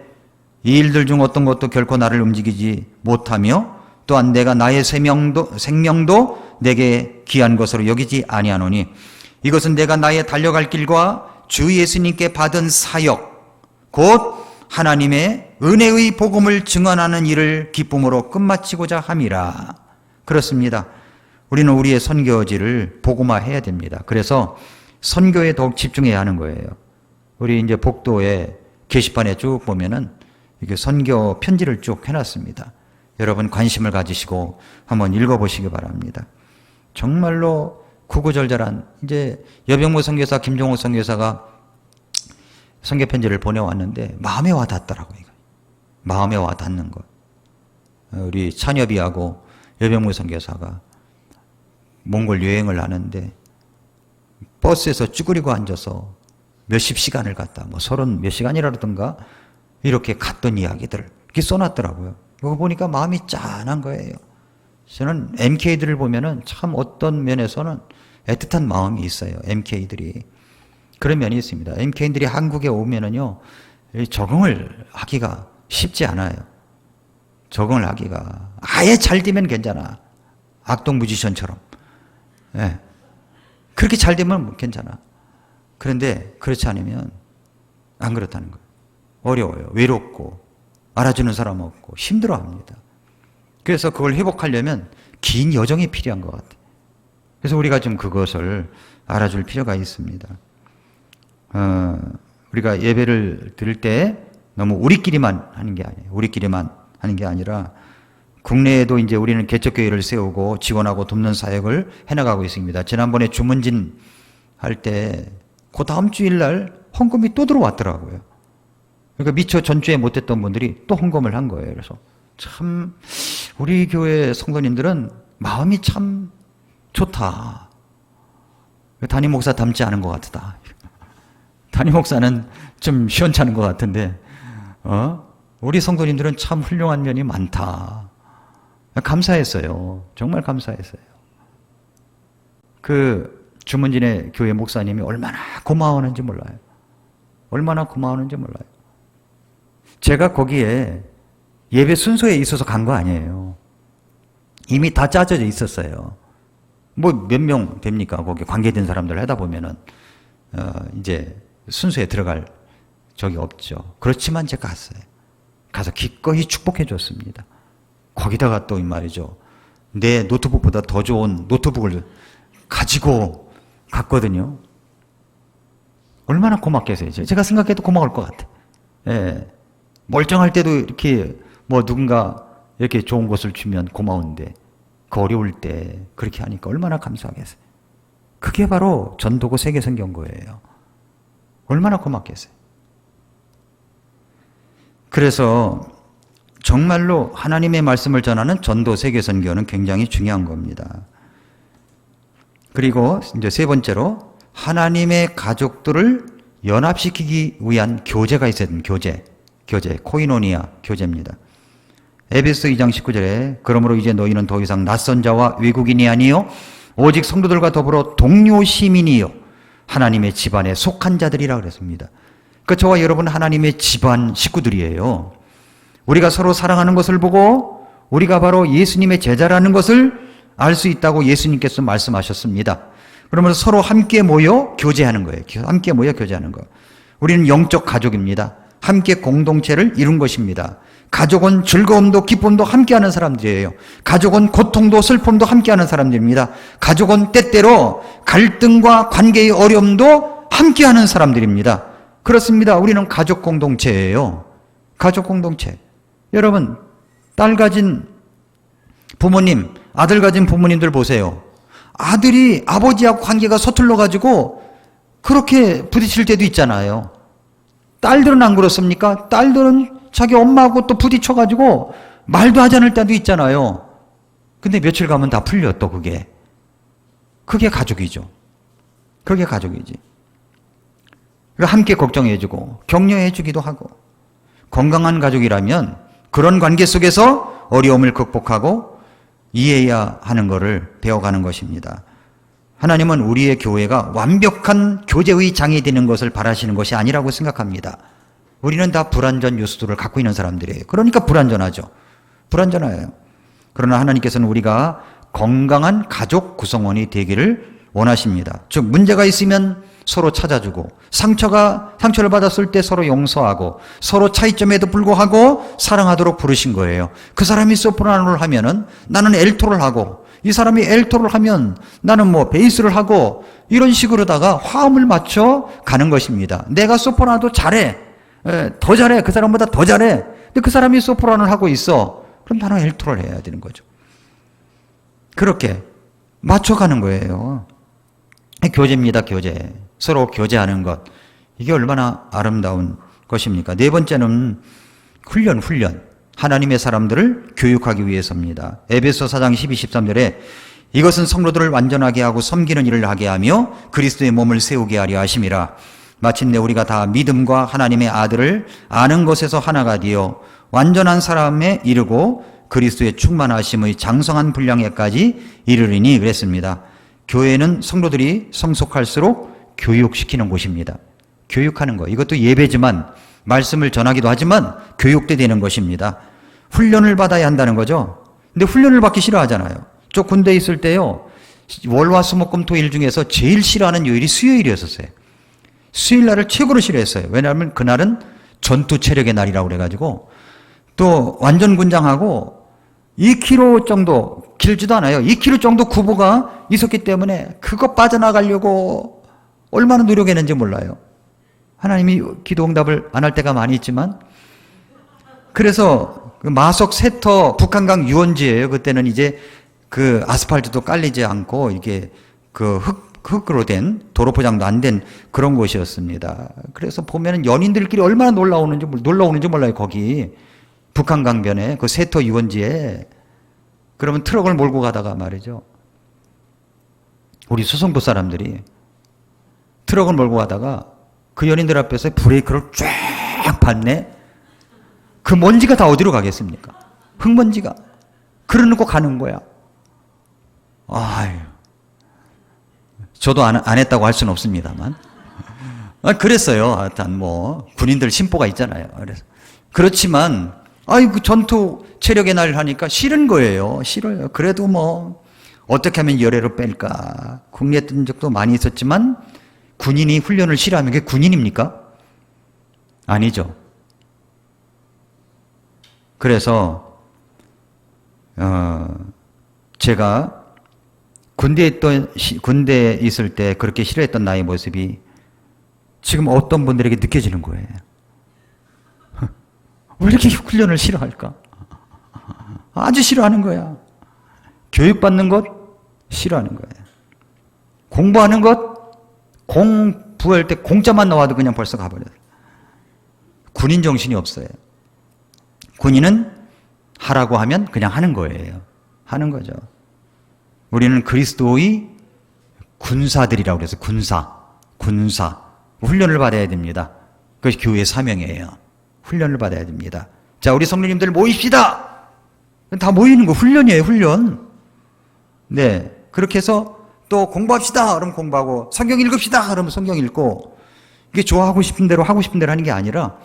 이 일들 중 어떤 것도 결코 나를 움직이지 못하며 또한 내가 나의 생명도 내게 귀한 것으로 여기지 아니하노니 이것은 내가 나의 달려갈 길과 주 예수님께 받은 사역 곧 하나님의 은혜의 복음을 증언하는 일을 기쁨으로 끝마치고자 함이라. 그렇습니다. 우리는 우리의 선교지를 복음화해야 됩니다. 그래서 선교에 더욱 집중해야 하는 거예요. 우리 이제 복도에 게시판에 쭉 보면은 이게 선교 편지를 쭉 해놨습니다. 여러분 관심을 가지시고 한번 읽어보시기 바랍니다. 정말로 구구절절한 이제 여병모 선교사, 김종호 선교사가 선교 편지를 보내왔는데 마음에 와 닿더라고요. 마음에 와 닿는 것. 우리 찬엽이하고 여병모 선교사가 몽골 여행을 하는데 버스에서 쭈그리고 앉아서 몇십 시간을 갔다, 뭐 30 몇 시간이라든가 이렇게 갔던 이야기들을 이렇게 써놨더라고요. 이거 보니까 마음이 짠한 거예요. 저는 MK들을 보면은 참 어떤 면에서는 애틋한 마음이 있어요. MK들이. 그런 면이 있습니다. MK들이 한국에 오면은요, 적응을 하기가 쉽지 않아요. 적응을 하기가. 아예 잘 되면 괜찮아. 악동 뮤지션처럼. 예. 그렇게 잘 되면 괜찮아. 그런데 그렇지 않으면 안 그렇다는 거예요. 어려워요. 외롭고, 알아주는 사람 없고, 힘들어 합니다. 그래서 그걸 회복하려면 긴 여정이 필요한 것 같아요. 그래서 우리가 좀 그것을 알아줄 필요가 있습니다. 우리가 예배를 드릴 때 너무 우리끼리만 하는 게 아니에요. 우리끼리만 하는 게 아니라 국내에도 이제 우리는 개척교회를 세우고 지원하고 돕는 사역을 해나가고 있습니다. 지난번에 주문진 할 때 그 다음 주일날 헌금이 또 들어왔더라고요. 그러니까 미처 전주에 못했던 분들이 또 헌금을 한 거예요. 그래서 참 우리 교회 성도님들은 마음이 참 좋다. 담임 목사 닮지 않은 것 같다. 담임 목사는 좀 시원찮은 것 같은데 우리 성도님들은 참 훌륭한 면이 많다. 감사했어요. 정말 감사했어요. 그 주문진의 교회 목사님이 얼마나 고마워하는지 몰라요. 얼마나 고마워하는지 몰라요. 제가 거기에 예배 순서에 있어서 간 거 아니에요. 이미 다 짜져져 있었어요. 뭐 몇 명 됩니까? 거기 관계된 사람들 하다 보면은 이제 순서에 들어갈 적이 없죠. 그렇지만 제가 갔어요. 가서 기꺼이 축복해 줬습니다. 거기다가 또 이 말이죠. 내 노트북보다 더 좋은 노트북을 가지고 갔거든요. 얼마나 고맙겠어요. 제가 생각해도 고마울 것 같아. 예. 멀쩡할 때도 이렇게 뭐 누군가 이렇게 좋은 것을 주면 고마운데 그 어려울 때 그렇게 하니까 얼마나 감사하겠어요. 그게 바로 전도고 세계선교인 거예요. 얼마나 고맙겠어요. 그래서 정말로 하나님의 말씀을 전하는 전도 세계선교는 굉장히 중요한 겁니다. 그리고 이제 세 번째로 하나님의 가족들을 연합시키기 위한 교제가 있어야 됩니다. 교제, 코이노니아 교제입니다. 에베소 2장 19절에 그러므로 이제 너희는 더 이상 낯선 자와 외국인이 아니요 오직 성도들과 더불어 동료 시민이요 하나님의 집안에 속한 자들이라 그랬습니다. 그러니까 저와 여러분 하나님의 집안 식구들이에요. 우리가 서로 사랑하는 것을 보고 우리가 바로 예수님의 제자라는 것을 알 수 있다고 예수님께서 말씀하셨습니다. 그러면 서로 함께 모여 교제하는 거예요. 함께 모여 교제하는 거. 우리는 영적 가족입니다. 함께 공동체를 이룬 것입니다. 가족은 즐거움도 기쁨도 함께하는 사람들이에요. 가족은 고통도 슬픔도 함께하는 사람들입니다. 가족은 때때로 갈등과 관계의 어려움도 함께하는 사람들입니다. 그렇습니다. 우리는 가족 공동체예요. 가족 공동체. 여러분, 딸 가진 부모님, 아들 가진 부모님들 보세요. 아들이 아버지하고 관계가 서툴러 가지고 그렇게 부딪힐 때도 있잖아요. 딸들은 안 그렇습니까? 딸들은 자기 엄마하고 또 부딪혀 가지고 말도 하지 않을 때도 있잖아요. 근데 며칠 가면 다 풀려 또 그게. 그게 가족이죠. 그게 가족이지. 함께 걱정해주고 격려해주기도 하고 건강한 가족이라면 그런 관계 속에서 어려움을 극복하고 이해해야 하는 것을 배워가는 것입니다. 하나님은 우리의 교회가 완벽한 교제의 장이 되는 것을 바라시는 것이 아니라고 생각합니다. 우리는 다 불완전 요소들을 갖고 있는 사람들이에요. 그러니까 불완전하죠. 불완전해요. 그러나 하나님께서는 우리가 건강한 가족 구성원이 되기를 원하십니다. 즉 문제가 있으면 서로 찾아주고 상처를 받았을 때 서로 용서하고 서로 차이점에도 불구하고 사랑하도록 부르신 거예요. 그 사람이 소프라노를 하면은 나는 엘토를 하고 이 사람이 엘토를 하면 나는 뭐 베이스를 하고 이런 식으로다가 화음을 맞춰 가는 것입니다. 내가 소프라노도 잘해. 더 잘해. 그 사람보다 더 잘해. 근데 그 사람이 소프라노를 하고 있어. 그럼 나는 엘토를 해야 되는 거죠. 그렇게 맞춰가는 거예요. 교제입니다. 교제. 서로 교제하는 것. 이게 얼마나 아름다운 것입니까? 네 번째는 훈련. 하나님의 사람들을 교육하기 위해서입니다. 에베소 4장 12, 13절에 이것은 성도들을 완전하게 하고 섬기는 일을 하게 하며 그리스도의 몸을 세우게 하려 하심이라. 마침내 우리가 다 믿음과 하나님의 아들을 아는 것에서 하나가 되어 완전한 사람에 이르고 그리스도의 충만하심의 장성한 분량에까지 이르리니 그랬습니다. 교회는 성도들이 성숙할수록 교육시키는 곳입니다. 교육하는 거. 이것도 예배지만 말씀을 전하기도 하지만 교육도 되는 것입니다. 훈련을 받아야 한다는 거죠. 근데 훈련을 받기 싫어하잖아요. 저 군대에 있을 때요. 월화수목금토일 중에서 제일 싫어하는 요일이 수요일이었었어요. 수요일날을 최고로 싫어했어요. 왜냐하면 그날은 전투 체력의 날이라고 그래가지고 또 완전 군장하고 2km 정도 길지도 않아요. 2km 정도 구보가 있었기 때문에 그거 빠져나가려고 얼마나 노력했는지 몰라요. 하나님이 기도 응답을 안 할 때가 많이 있지만 그래서 마석 세터 북한강 유원지예요. 그때는 이제 그 아스팔트도 깔리지 않고 이게 그 흙으로 된 도로 포장도 안 된 그런 곳이었습니다. 그래서 보면은 연인들끼리 얼마나 놀러 오는지 몰라요. 거기 북한강변에 그 세터 유원지에 그러면 트럭을 몰고 가다가 말이죠. 우리 수성도 사람들이 트럭을 몰고 가다가 그 연인들 앞에서 브레이크를 쫙 밟네. 그 먼지가 다 어디로 가겠습니까? 흙먼지가. 그러놓고 가는 거야. 아유. 저도 안 했다고 할 수는 없습니다만. 그랬어요. 하여튼 뭐 군인들 심보가 있잖아요. 그래서 그렇지만 그 전투 체력의 날 하니까 싫은 거예요. 싫어요. 그래도 뭐 어떻게 하면 열애로 뺄까. 궁리했던 적도 많이 있었지만 군인이 훈련을 싫어하면 그게 군인입니까? 아니죠. 그래서 제가 군대에 있을 때 그렇게 싫어했던 나의 모습이 지금 어떤 분들에게 느껴지는 거예요. 왜 이렇게 훈련을 싫어할까? 아주 싫어하는 거야. 교육받는 것 싫어하는 거예요. 공부하는 것 공부할 때 공짜만 나와도 그냥 벌써 가버려요. 군인 정신이 없어요. 군인은 하라고 하면 그냥 하는 거예요. 하는 거죠. 우리는 그리스도의 군사들이라고 그래서 군사 훈련을 받아야 됩니다. 그것이 교회의 사명이에요. 훈련을 받아야 됩니다. 자, 우리 성도님들 모입시다. 다 모이는 거 훈련이에요. 훈련. 네, 그렇게 해서 또 공부합시다. 그러면 공부하고 성경 읽읍시다. 그러면 성경 읽고 이게 좋아하고 싶은 대로 하고 싶은 대로 하는 게 아니라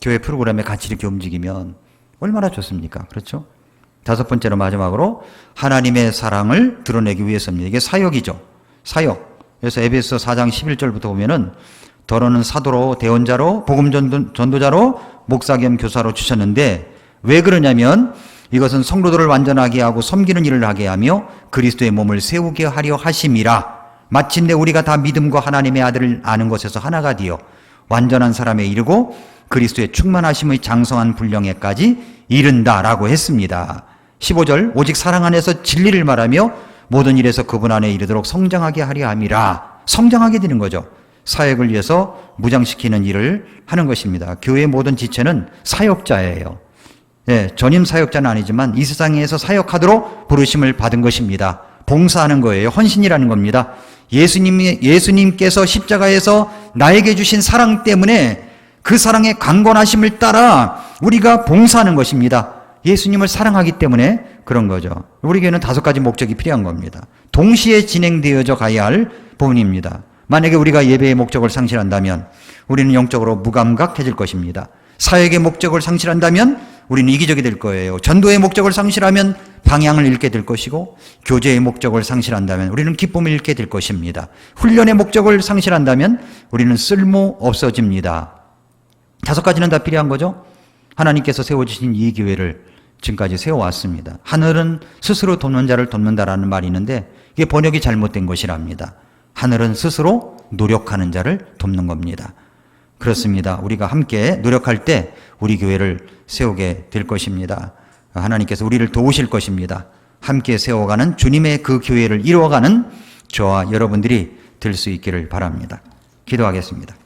교회 프로그램에 같이 이렇게 움직이면 얼마나 좋습니까? 그렇죠? 다섯 번째로 마지막으로 하나님의 사랑을 드러내기 위해서입니다. 이게 사역이죠. 사역. 그래서 에베소 4장 11절부터 보면은 더러는 사도로 대언자로 복음 전도자로 목사 겸 교사로 주셨는데 왜 그러냐면 이것은 성도들을 완전하게 하고 섬기는 일을 하게 하며 그리스도의 몸을 세우게 하려 하심이라. 마침내 우리가 다 믿음과 하나님의 아들을 아는 것에서 하나가 되어 완전한 사람에 이르고 그리스도의 충만하심의 장성한 분량에까지 이른다라고 했습니다. 15절 오직 사랑 안에서 진리를 말하며 모든 일에서 그분 안에 이르도록 성장하게 하려 함이라. 성장하게 되는 거죠. 사역을 위해서 무장시키는 일을 하는 것입니다. 교회의 모든 지체는 사역자예요. 예, 전임 사역자는 아니지만 이 세상에서 사역하도록 부르심을 받은 것입니다. 봉사하는 거예요. 헌신이라는 겁니다. 예수님께서 십자가에서 나에게 주신 사랑 때문에 그 사랑의 강건하심을 따라 우리가 봉사하는 것입니다. 예수님을 사랑하기 때문에 그런 거죠. 우리 교회는 5가지 목적이 필요한 겁니다. 동시에 진행되어져 가야 할 부분입니다. 만약에 우리가 예배의 목적을 상실한다면 우리는 영적으로 무감각해질 것입니다. 사역의 목적을 상실한다면 우리는 이기적이 될 거예요. 전도의 목적을 상실하면 방향을 잃게 될 것이고, 교제의 목적을 상실한다면 우리는 기쁨을 잃게 될 것입니다. 훈련의 목적을 상실한다면 우리는 쓸모 없어집니다. 5가지는 다 필요한 거죠. 하나님께서 세워주신 이 교회를 지금까지 세워왔습니다. 하늘은 스스로 돕는 자를 돕는다라는 말이 있는데 이게 번역이 잘못된 것이랍니다. 하늘은 스스로 노력하는 자를 돕는 겁니다. 그렇습니다. 우리가 함께 노력할 때 우리 교회를 세우게 될 것입니다. 하나님께서 우리를 도우실 것입니다. 함께 세워가는 주님의 그 교회를 이루어가는 저와 여러분들이 될 수 있기를 바랍니다. 기도하겠습니다.